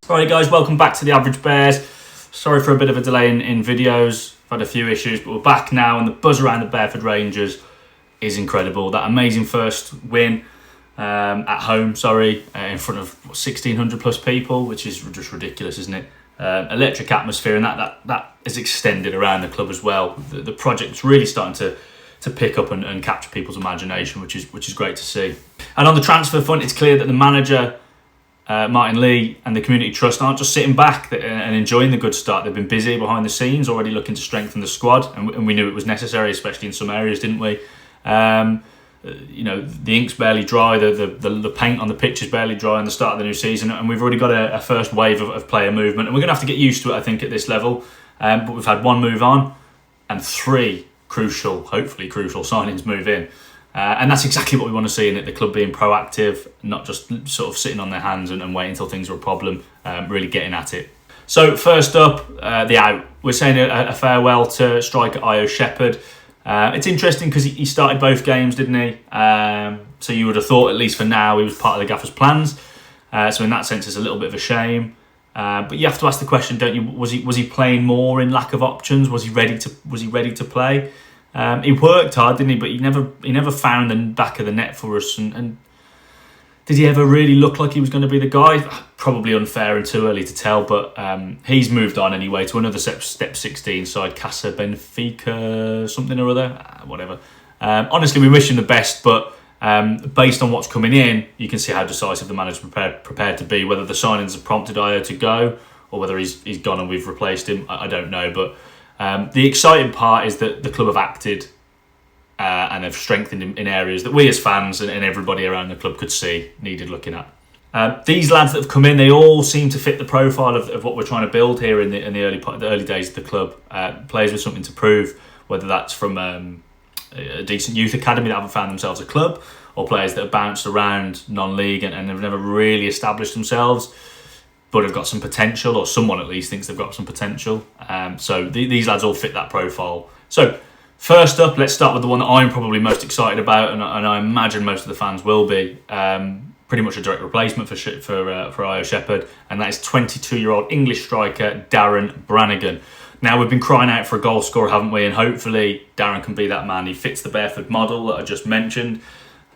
Alright guys, welcome back to the Average Bears. Sorry for a bit of a delay in videos. I've had a few issues, but we're back now, and the buzz around the Bearford Rangers is incredible. That amazing first win at home, in front of 1,600 plus people, which is just ridiculous, isn't it? Electric atmosphere, and that is extended around the club as well. The project's really starting to pick up and capture people's imagination, which is great to see. And on the transfer front, it's clear that the manager, Martyn Lee, and the community trust aren't just sitting back and enjoying the good start. They've been busy behind the scenes, already looking to strengthen the squad, and we knew it was necessary, especially in some areas, didn't we? The ink's barely dry, the paint on the pitch is barely dry on the start of the new season, and we've already got a first wave of player movement, and we're going to have to get used to it, I think, at this level. But we've had one move on and three hopefully crucial signings move in. And that's exactly what we want to see in it, the club being proactive, not just sort of sitting on their hands and waiting until things are a problem, really getting at it. So first up, the out. We're saying a farewell to striker Ayo Sheppard. It's interesting because he started both games, didn't he? So you would have thought, at least for now, he was part of the gaffer's plans. So in that sense, it's a little bit of a shame. But you have to ask the question, don't you? Was he playing more in lack of options? Was he ready to play? He worked hard, didn't he? But he never found the back of the net for us. And did he ever really look like he was going to be the guy? Probably unfair and too early to tell. But he's moved on anyway to another step 16 side, Casa Benfica, something or other, whatever. Honestly, we wish him the best, but based on what's coming in, you can see how decisive the manager's prepared to be. Whether the signings have prompted Ayo to go, or whether he's gone and we've replaced him, I don't know. But the exciting part is that the club have acted and have strengthened in areas that we as fans and everybody around the club could see needed looking at. These lads that have come in, they all seem to fit the profile of what we're trying to build here in the early days of the club. Players with something to prove, whether that's from a decent youth academy that haven't found themselves a club, or players that have bounced around non-league and have never really established themselves, but have got some potential, or someone at least thinks they've got some potential. So these lads all fit that profile. So first up, let's start with the one that I'm probably most excited about, and I imagine most of the fans will be. Pretty much a direct replacement for Ayo Sheppard, and that is 22-year-old English striker Darren Brannigan. Now, we've been crying out for a goal scorer, haven't we? And hopefully Darren can be that man. He fits the Bearford model that I just mentioned.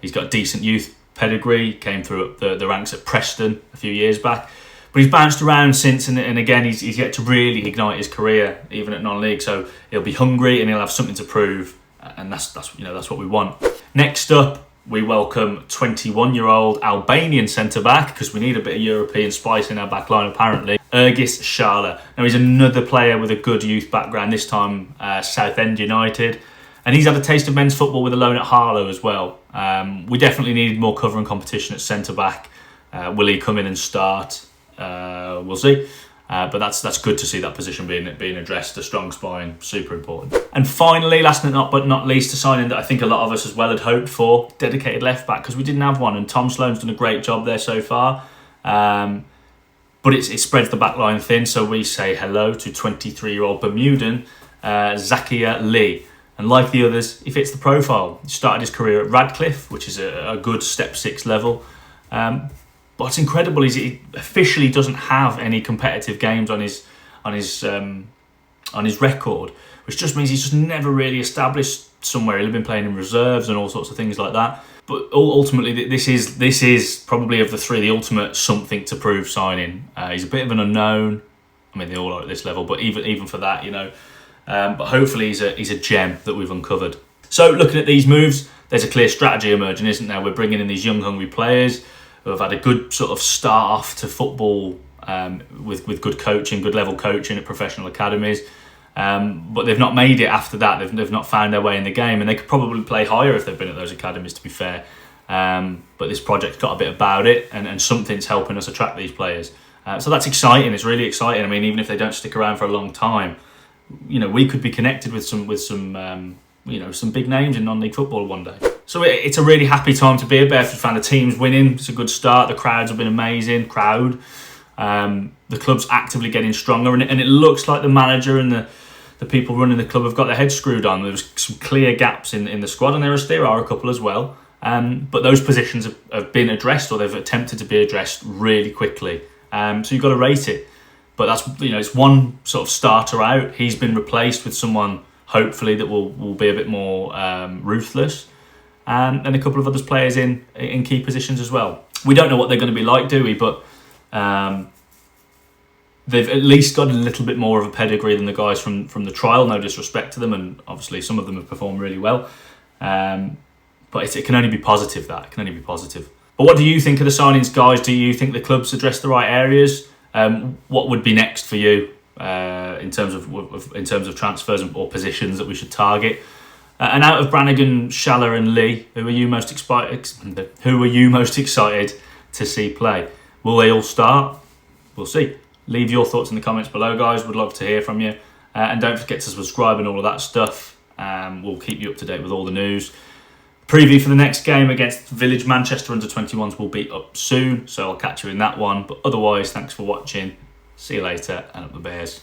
He's got a decent youth pedigree, came through the ranks at Preston a few years back. But he's bounced around since, and again, he's yet to really ignite his career, even at non-league. So he'll be hungry and he'll have something to prove, and that's what we want. Next up, we welcome 21-year-old Albanian centre-back, because we need a bit of European spice in our back line, apparently, Ergis Shala. Now, he's another player with a good youth background, this time Southend United. And he's had a taste of men's football with a loan at Harlow as well. We definitely needed more cover and competition at centre-back. Will he come in and start? We'll see. But that's good to see that position being addressed. A strong spine, super important. And finally, last but not least, a signing that I think a lot of us as well had hoped for, dedicated left back, because we didn't have one, and Tom Sloan's done a great job there so far. But it spreads the back line thin, so we say hello to 23-year-old Bermudian Zakiyah Lee. And like the others, he fits the profile. He started his career at Radcliffe, which is a good step 6 level. What's incredible is he officially doesn't have any competitive games on his record, which just means he's just never really established somewhere. He'll have been playing in reserves and all sorts of things like that. But ultimately, this is probably of the three the ultimate something to prove signing. He's a bit of an unknown. I mean, they all are at this level, but even for that, But hopefully, he's a gem that we've uncovered. So looking at these moves, there's a clear strategy emerging, isn't there? We're bringing in these young, hungry players who have had a good sort of start off to football with good coaching, good level coaching at professional academies. But they've not made it after that. They've not found their way in the game, and they could probably play higher if they've been at those academies, to be fair. But this project's got a bit about it, and something's helping us attract these players. So that's exciting. It's really exciting. I mean, even if they don't stick around for a long time, we could be connected with some big names in non-league football one day. So it's a really happy time to be a Bearford fan. The team's winning. It's a good start. The crowds have been amazing. The club's actively getting stronger, and it looks like the manager and the people running the club have got their heads screwed on. There's some clear gaps in the squad, and there are a couple as well. But those positions have been addressed, or they've attempted to be addressed really quickly. So you've got to rate it. But that's, it's one sort of starter out. He's been replaced with someone, hopefully, that will be a bit more ruthless. And a couple of other players in key positions as well. We don't know what they're going to be like, do we? But they've at least got a little bit more of a pedigree than the guys from the trial. No disrespect to them, and obviously some of them have performed really well. But it can only be positive. It can only be positive. But what do you think of the signings, guys? Do you think the club's addressed the right areas? What would be next for you in terms of transfers or positions that we should target? And out of Brannigan, Shala, and Lee, who are you most excited to see play? Will they all start? We'll see. Leave your thoughts in the comments below, guys. Would love to hear from you. And don't forget to subscribe and all of that stuff. We'll keep you up to date with all the news. Preview for the next game against Village Manchester under-21s will be up soon, so I'll catch you in that one. But otherwise, thanks for watching. See you later, and up the Bears.